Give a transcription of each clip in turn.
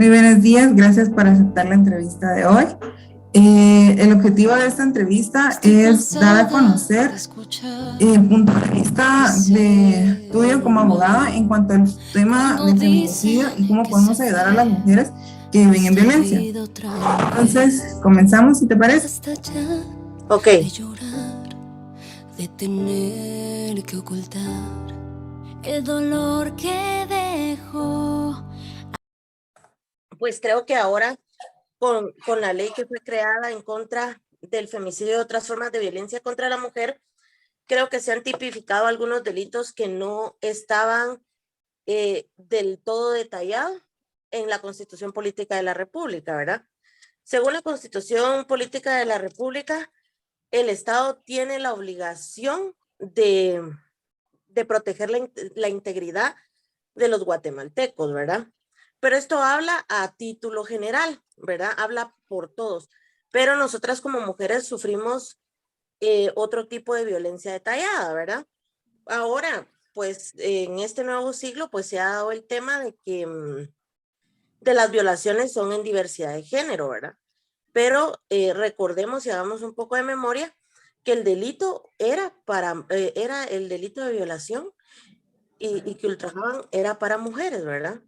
Muy buenos días, gracias por aceptar la entrevista de hoy. El objetivo de esta entrevista es dar a conocer el punto de vista de tuyo como abogado en cuanto al tema del feminicidio y cómo podemos ayudar a las mujeres que viven en violencia. Entonces, comenzamos, si te parece. Ok. De tener que ocultar el dolor que dejó. Pues creo que ahora con la ley que fue creada en contra del femicidio y otras formas de violencia contra la mujer, creo que se han tipificado algunos delitos que no estaban del todo detallados en la Constitución Política de la República, ¿verdad? Según la Constitución Política de la República, el Estado tiene la obligación de proteger la integridad de los guatemaltecos, ¿verdad? Pero esto habla a título general, ¿verdad? Habla por todos. Pero nosotras como mujeres sufrimos otro tipo de violencia detallada, ¿verdad? Ahora, pues en este nuevo siglo, pues se ha dado el tema de que de las violaciones son en diversidad de género, ¿verdad? Pero recordemos y hagamos un poco de memoria que el delito era el delito de violación y que ultrajaban era para mujeres, ¿verdad?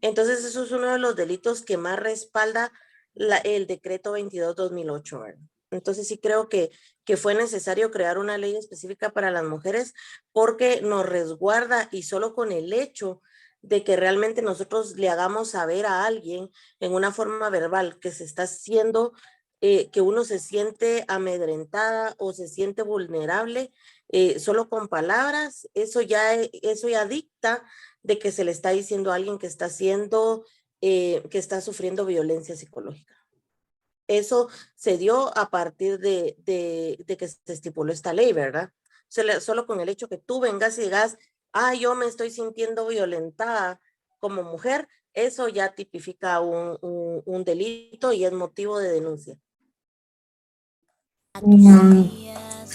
Entonces eso es uno de los delitos que más respalda el decreto 22/2008, ¿verdad? Entonces sí creo que fue necesario crear una ley específica para las mujeres porque nos resguarda y solo con el hecho de que realmente nosotros le hagamos saber a alguien en una forma verbal que se está haciendo, que uno se siente amedrentada o se siente vulnerable, solo con palabras, eso ya dicta de que se le está diciendo a alguien que está que está sufriendo violencia psicológica. Eso se dio a partir de que se estipuló esta ley, ¿verdad? Solo con el hecho que tú vengas y digas, yo me estoy sintiendo violentada como mujer, eso ya tipifica un delito y es motivo de denuncia.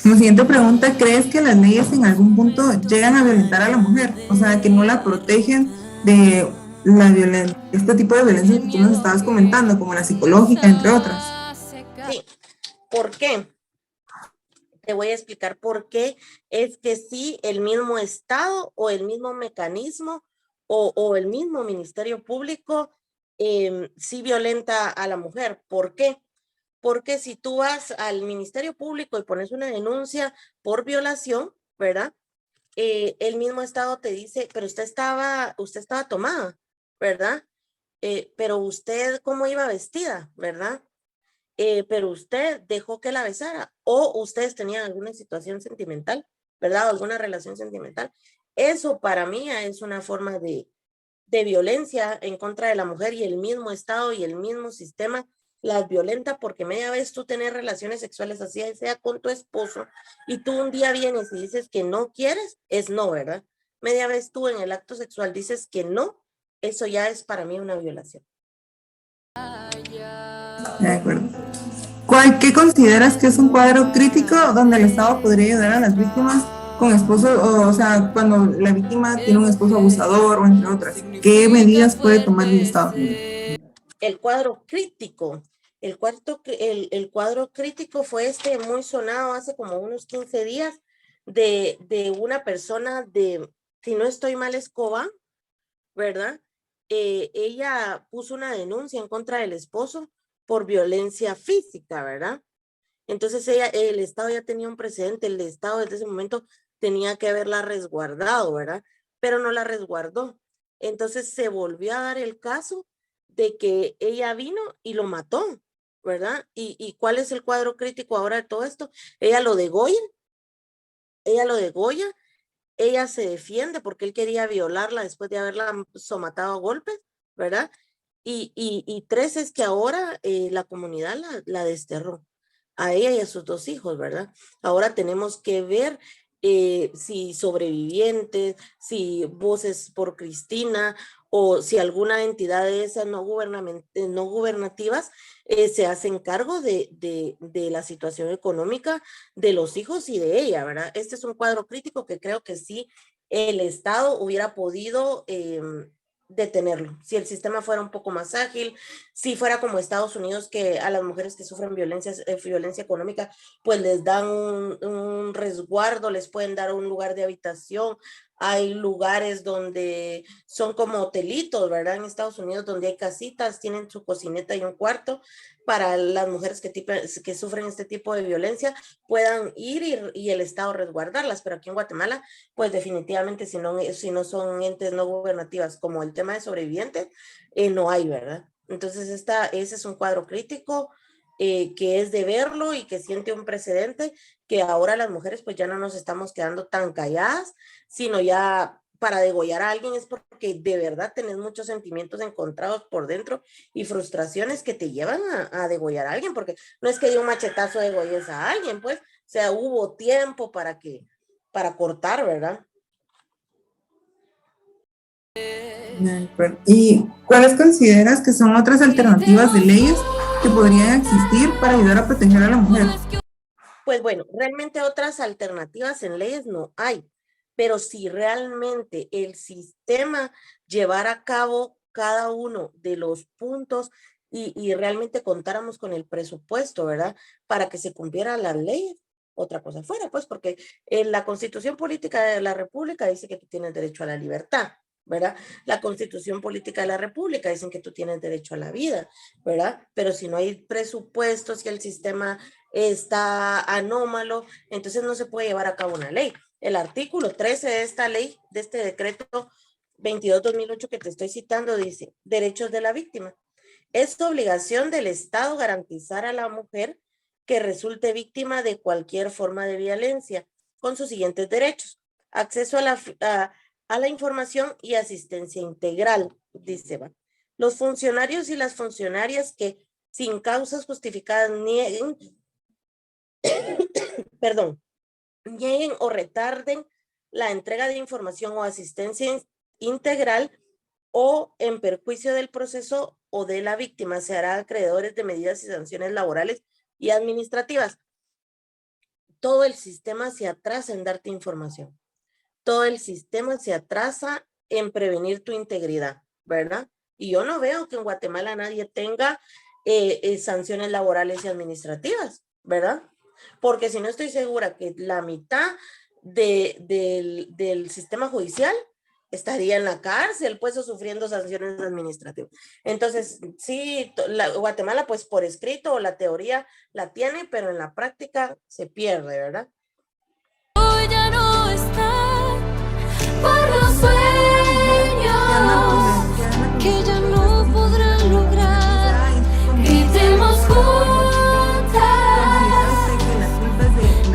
Como siguiente pregunta, ¿crees que las leyes en algún punto llegan a violentar a la mujer? O sea, que no la protegen de este tipo de violencia que tú nos estabas comentando, como la psicológica, entre otras. Sí, ¿por qué? Te voy a explicar por qué es que sí, el mismo Estado o el mismo mecanismo o el mismo Ministerio Público sí violenta a la mujer. ¿Por qué? Porque si tú vas al Ministerio Público y pones una denuncia por violación, ¿verdad? El mismo Estado te dice, pero usted estaba tomada, ¿verdad? Pero usted, ¿cómo iba vestida, verdad? Pero usted dejó que la besara o ustedes tenían alguna situación sentimental, ¿verdad? O alguna relación sentimental. Eso para mí es una forma de violencia en contra de la mujer y el mismo Estado y el mismo sistema las violenta porque media vez tú tenés relaciones sexuales así, sea con tu esposo, y tú un día vienes y dices que no quieres, es no, ¿verdad? Media vez tú en el acto sexual dices que no, eso ya es para mí una violación. De acuerdo. ¿Qué consideras que es un cuadro crítico donde el Estado podría ayudar a las víctimas con esposos, o sea, cuando la víctima tiene un esposo abusador o entre otras? ¿Qué medidas puede tomar el Estado? El cuadro crítico, el cuadro crítico fue muy sonado hace como unos 15 días de una persona si no estoy mal, es Cobán, ¿verdad? Ella puso una denuncia en contra del esposo por violencia física, ¿verdad? Entonces el Estado ya tenía un precedente, el Estado desde ese momento tenía que haberla resguardado, ¿verdad? Pero no la resguardó. Entonces se volvió a dar el caso de que ella vino y lo mató, ¿verdad? ¿Y cuál es el cuadro crítico ahora de todo esto? Ella lo degolla, ella se defiende porque él quería violarla después de haberla somatado a golpes, ¿verdad? Y tres es que ahora la comunidad la desterró a ella y a sus dos hijos, ¿verdad? Ahora tenemos que ver si sobrevivientes, si Voces por Cristina o si alguna entidad de esas no gubernativas se hacen cargo de la situación económica de los hijos y de ella, ¿verdad? Es un cuadro crítico que creo que sí el Estado hubiera podido detenerlo. Si el sistema fuera un poco más ágil, si fuera como Estados Unidos, que a las mujeres que sufren violencia económica, pues les dan un resguardo, les pueden dar un lugar de habitación. Hay lugares donde son como hotelitos, ¿verdad? En Estados Unidos, donde hay casitas, tienen su cocineta y un cuarto para las mujeres que sufren este tipo de violencia, puedan ir y el Estado resguardarlas. Pero aquí en Guatemala, pues definitivamente si no son entes no gubernativas como el tema de sobrevivientes, no hay, ¿verdad? Entonces ese es un cuadro crítico que es de verlo y que siente un precedente que ahora las mujeres pues ya no nos estamos quedando tan calladas, sino ya para degollar a alguien es porque de verdad tenés muchos sentimientos encontrados por dentro y frustraciones que te llevan a degollar a alguien, porque no es que de un machetazo degolles a alguien, pues, o sea, hubo tiempo para cortar, ¿verdad? De acuerdo. ¿Y cuáles consideras que son otras alternativas de leyes que podrían existir para ayudar a proteger a la mujer? Pues bueno, realmente otras alternativas en leyes no hay, pero si realmente el sistema llevara a cabo cada uno de los puntos y realmente contáramos con el presupuesto, ¿verdad? Para que se cumpliera la ley, otra cosa fuera, pues, porque en la Constitución Política de la República dice que tú tienes derecho a la libertad, ¿verdad? La Constitución Política de la República dicen que tú tienes derecho a la vida, ¿verdad? Pero si no hay presupuestos, si el sistema está anómalo, entonces no se puede llevar a cabo una ley. El artículo 13 de esta ley, de este decreto 22-2008 que te estoy citando, dice, derechos de la víctima. Es obligación del Estado garantizar a la mujer que resulte víctima de cualquier forma de violencia con sus siguientes derechos. Acceso a la información y asistencia integral, dice. ¿Va? Los funcionarios y las funcionarias que sin causas justificadas nieguen nieguen o retarden la entrega de información o asistencia integral o en perjuicio del proceso o de la víctima, se hará acreedores de medidas y sanciones laborales y administrativas. Todo el sistema se atrasa en darte información. Todo el sistema se atrasa en prevenir tu integridad, ¿verdad? Y yo no veo que en Guatemala nadie tenga sanciones laborales y administrativas, ¿verdad? Porque si no estoy segura que la mitad del sistema judicial estaría en la cárcel, pues, o sufriendo sanciones administrativas. Entonces, sí, Guatemala, pues, por escrito o la teoría la tiene, pero en la práctica se pierde, ¿verdad? Hoy ya no está por los sueños que ya no podrán lograr. Gritemos juntas,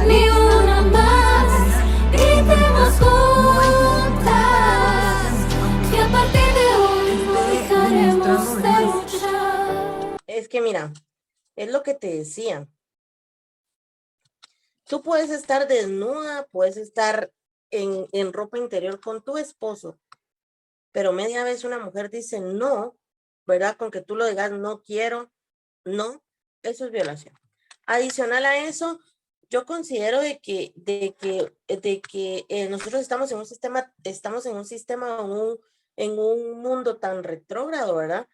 ni una más. Gritemos juntas, que a partir de hoy no dejaremos de luchar. Es que mira, es lo que te decía. Tú puedes estar desnuda, puedes estar en ropa interior con tu esposo, pero media vez una mujer dice no, ¿verdad? Con que tú lo digas no quiero, no, eso es violación. Adicional a eso, yo considero de que nosotros estamos en un sistema, en un mundo tan retrógrado, ¿verdad?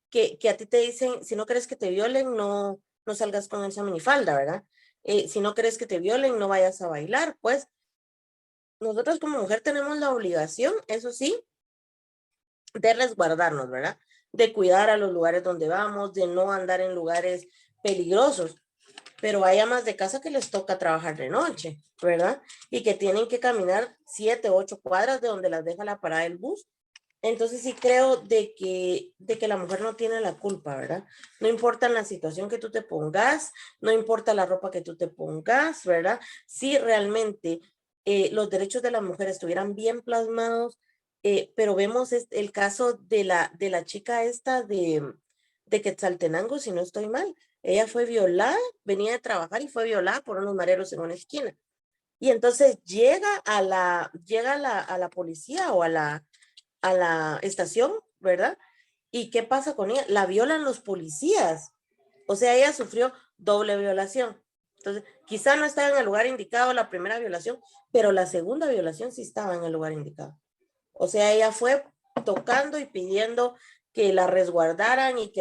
Que a ti te dicen, si no quieres que te violen, no salgas con esa minifalda, ¿verdad? Si no quieres que te violen, no vayas a bailar, pues. Nosotros como mujer tenemos la obligación, eso sí, de resguardarnos, ¿verdad? De cuidar a los lugares donde vamos, de no andar en lugares peligrosos. Pero hay amas de casa que les toca trabajar de noche, ¿verdad? Y que tienen que caminar 7, 8 cuadras de donde las deja la parada del bus. Entonces sí creo de que la mujer no tiene la culpa, ¿verdad? No importa la situación que tú te pongas, no importa la ropa que tú te pongas, ¿verdad? Si realmente los derechos de las mujeres estuvieran bien plasmados, pero vemos el caso de la chica esta de Quetzaltenango, si no estoy mal. Ella fue violada, venía de trabajar y fue violada por unos mareros en una esquina. Y entonces llega a la policía o a la estación, ¿verdad? ¿Y qué pasa con ella? La violan los policías. O sea, ella sufrió doble violación. Entonces, quizá no estaba en el lugar indicado la primera violación, pero la segunda violación sí estaba en el lugar indicado. O sea, ella fue tocando y pidiendo que la resguardaran y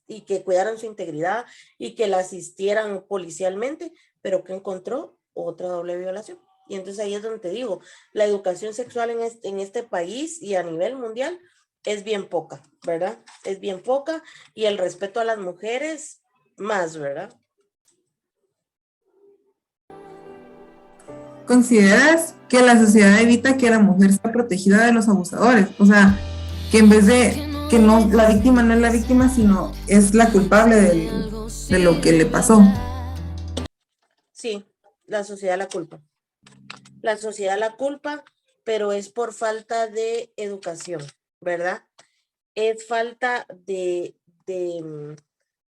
y que cuidaran su integridad y que la asistieran policialmente, pero que encontró otra doble violación. Y entonces ahí es donde te digo, la educación sexual en este país y a nivel mundial es bien poca, ¿verdad? Es bien poca, y el respeto a las mujeres más, ¿verdad? ¿Consideras que la sociedad evita que la mujer sea protegida de los abusadores? O sea, que en vez de que no, la víctima no es la víctima, sino es la culpable de lo que le pasó. Sí, la sociedad la culpa. La sociedad la culpa, pero es por falta de educación, ¿verdad? Es falta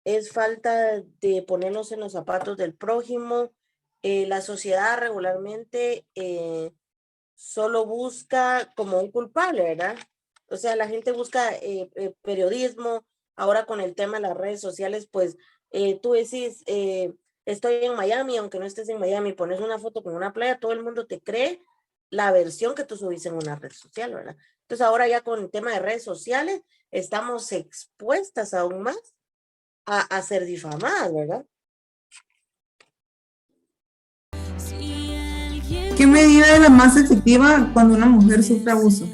es falta de ponernos en los zapatos del prójimo. La sociedad regularmente solo busca como un culpable, ¿verdad? O sea, la gente busca periodismo. Ahora con el tema de las redes sociales, pues tú decís, estoy en Miami, aunque no estés en Miami, pones una foto con una playa, todo el mundo te cree la versión que tú subís en una red social, ¿verdad? Entonces ahora ya con el tema de redes sociales, estamos expuestas aún más a ser difamadas, ¿verdad? ¿Qué medida es la más efectiva cuando una mujer sufre abuso?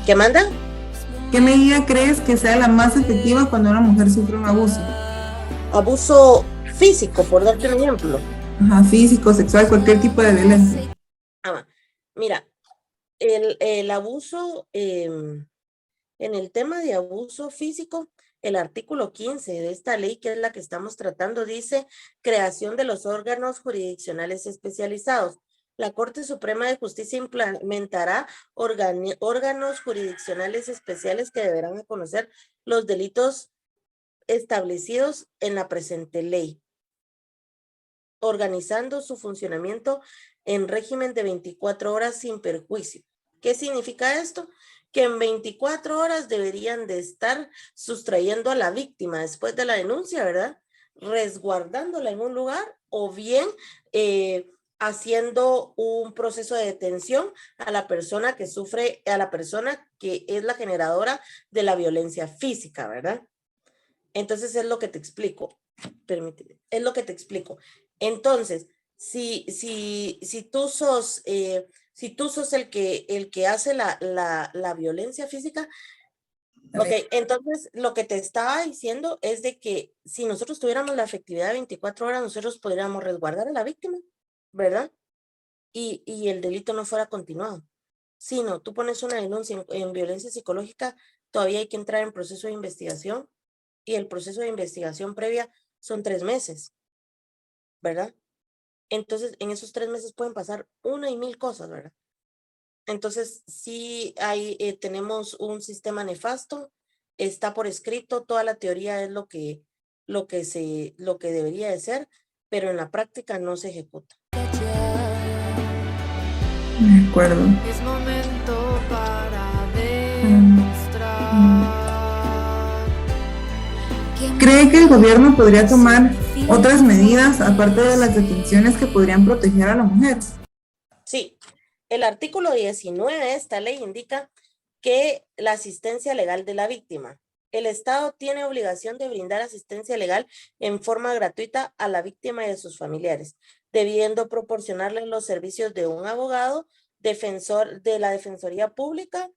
¿Qué manda? ¿Qué medida crees que sea la más efectiva cuando una mujer sufre un abuso? Abuso físico, por darte un ejemplo. Ajá, físico, sexual, cualquier tipo de violencia. Mira, el abuso, en el tema de abuso físico, el artículo 15 de esta ley, que es la que estamos tratando, dice creación de los órganos jurisdiccionales especializados. La Corte Suprema de Justicia implementará órganos jurisdiccionales especiales que deberán conocer los delitos establecidos en la presente ley, organizando su funcionamiento en régimen de 24 horas sin perjuicio. ¿Qué significa esto? Que en 24 horas deberían de estar sustrayendo a la víctima después de la denuncia, ¿verdad? Resguardándola en un lugar o bien haciendo un proceso de detención a la persona que sufre, a la persona que es la generadora de la violencia física, ¿verdad? Entonces es lo que te explico. Permíteme, es lo que te explico. Entonces, si tú sos el que hace la violencia física, ok, entonces lo que te estaba diciendo es de que si nosotros tuviéramos la efectividad de 24 horas, nosotros podríamos resguardar a la víctima, ¿verdad? Y el delito no fuera continuado. Si no, tú pones una denuncia en violencia psicológica, todavía hay que entrar en proceso de investigación, y el proceso de investigación previa son 3 meses, ¿verdad? Entonces, en esos 3 meses pueden pasar una y mil cosas, ¿verdad? Entonces, sí tenemos un sistema nefasto, está por escrito, toda la teoría es lo que debería de ser, pero en la práctica no se ejecuta. De acuerdo. Es momento para demostrar. ¿Cree que el gobierno podría tomar otras medidas aparte de las detenciones que podrían proteger a la mujer? Sí, el artículo 19 de esta ley indica que la asistencia legal de la víctima. El Estado tiene obligación de brindar asistencia legal en forma gratuita a la víctima y a sus familiares, debiendo proporcionarles los servicios de un abogado, defensor de la Defensoría Pública,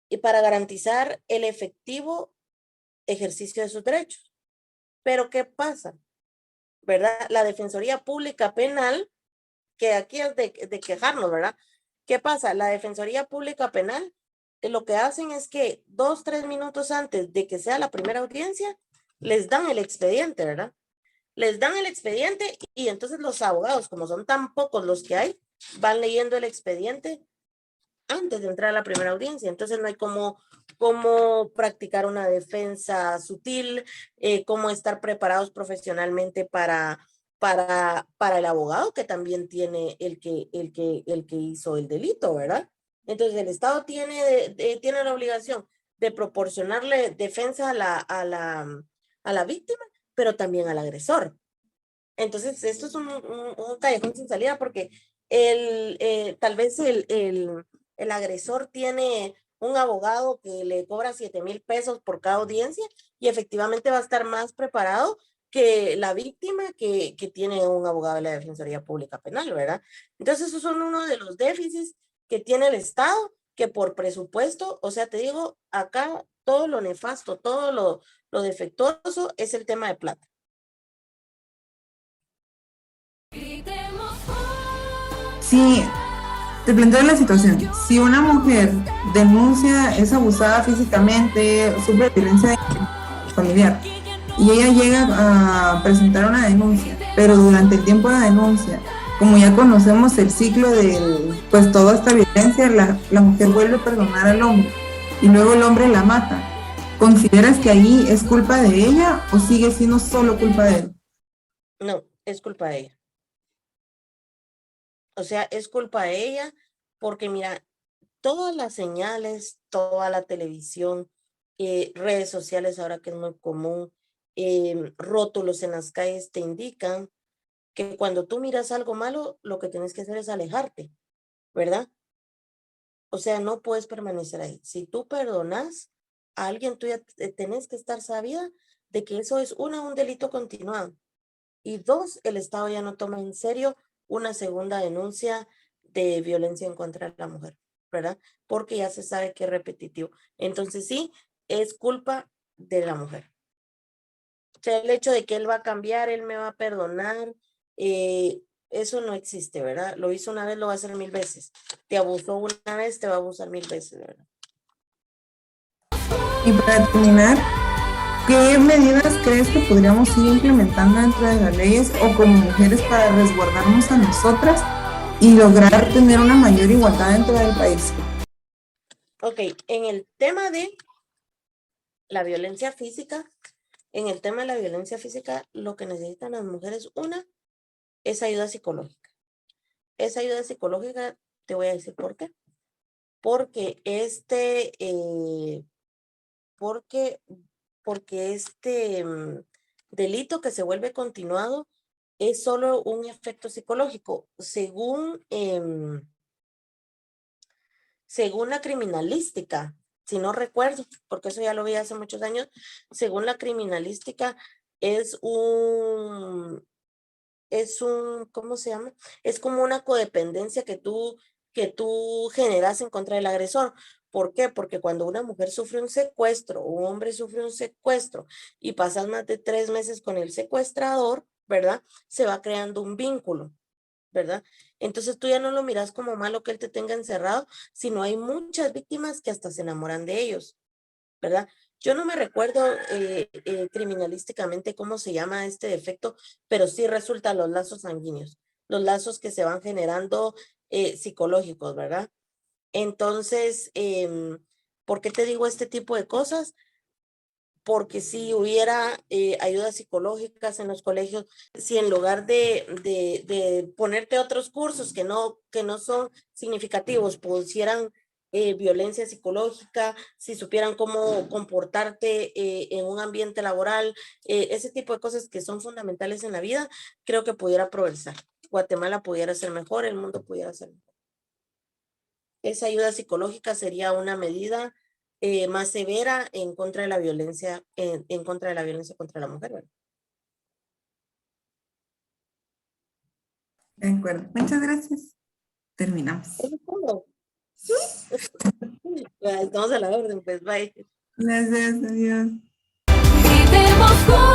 y para garantizar el efectivo ejercicio de sus derechos. Pero ¿qué pasa? ¿Verdad? La Defensoría Pública Penal, que aquí es de quejarnos, ¿verdad? ¿Qué pasa? La Defensoría Pública Penal, lo que hacen es que 2, 3 minutos antes de que sea la primera audiencia, les dan el expediente, ¿verdad? Les dan el expediente y entonces los abogados, como son tan pocos los que hay, van leyendo el expediente antes de entrar a la primera audiencia. Entonces no hay cómo practicar una defensa sutil, cómo estar preparados profesionalmente para el abogado que también tiene el que hizo el delito, ¿verdad? Entonces el Estado tiene la obligación de proporcionarle defensa a la víctima, pero también al agresor. Entonces esto es un callejón sin salida porque tal vez el agresor tiene un abogado que le cobra 7,000 pesos por cada audiencia y efectivamente va a estar más preparado que la víctima que tiene un abogado de la Defensoría Pública Penal, ¿verdad? Entonces, esos son uno de los déficits que tiene el Estado, que por presupuesto, o sea, te digo, acá todo lo nefasto, todo lo defectuoso es el tema de plata. Sí, te planteo la situación. Si una mujer denuncia, es abusada físicamente, sufre violencia familiar, y ella llega a presentar una denuncia, pero durante el tiempo de la denuncia, como ya conocemos el ciclo de pues toda esta violencia, la mujer vuelve a perdonar al hombre y luego el hombre la mata. ¿Consideras que ahí es culpa de ella o sigue siendo solo culpa de él? No, es culpa de ella. O sea, es culpa de ella porque mira, todas las señales, toda la televisión, redes sociales ahora que es muy común, rótulos en las calles te indican que cuando tú miras algo malo, lo que tienes que hacer es alejarte, ¿verdad? O sea, no puedes permanecer ahí. Si tú perdonas a alguien, tú ya tenés que estar sabida de que eso es un delito continuado. Y dos, el Estado ya no toma en serio una segunda denuncia de violencia en contra de la mujer, ¿verdad? Porque ya se sabe que es repetitivo. Entonces sí, es culpa de la mujer. O sea, el hecho de que él va a cambiar, él me va a perdonar, eso no existe, ¿verdad? Lo hizo una vez, lo va a hacer 1000 veces. Te abusó una vez, te va a abusar 1000 veces, ¿verdad? Y para terminar, ¿qué medidas crees que podríamos ir implementando dentro de las leyes o como mujeres para resguardarnos a nosotras y lograr tener una mayor igualdad dentro del país? Ok, en el tema de la violencia física, lo que necesitan las mujeres, una, es ayuda psicológica. Esa ayuda psicológica, te voy a decir por qué. Porque delito que se vuelve continuado es solo un efecto psicológico. Según la criminalística, si no recuerdo, porque eso ya lo vi hace muchos años, según la criminalística ¿cómo se llama? Es como una codependencia que tú generas en contra del agresor. ¿Por qué? Porque cuando una mujer sufre un secuestro, o un hombre sufre un secuestro y pasan más de 3 meses con el secuestrador, ¿verdad? Se va creando un vínculo, ¿verdad? Entonces tú ya no lo miras como malo que él te tenga encerrado, sino hay muchas víctimas que hasta se enamoran de ellos, ¿verdad? Yo no me recuerdo criminalísticamente cómo se llama este defecto, pero sí resultan los lazos sanguíneos, los lazos que se van generando psicológicos, ¿verdad? Entonces, ¿por qué te digo este tipo de cosas? Porque si hubiera ayudas psicológicas en los colegios, si en lugar de ponerte otros cursos que no son significativos, pusieran violencia psicológica, si supieran cómo comportarte en un ambiente laboral, ese tipo de cosas que son fundamentales en la vida, creo que pudiera progresar. Guatemala pudiera ser mejor, el mundo pudiera ser mejor. Esa ayuda psicológica sería una medida más severa en contra de la violencia, en contra de la violencia contra la mujer, ¿verdad? De acuerdo. Muchas gracias. Terminamos. Eso es todo. Estamos a la orden, pues, bye. Gracias, adiós. Gritemos juntos.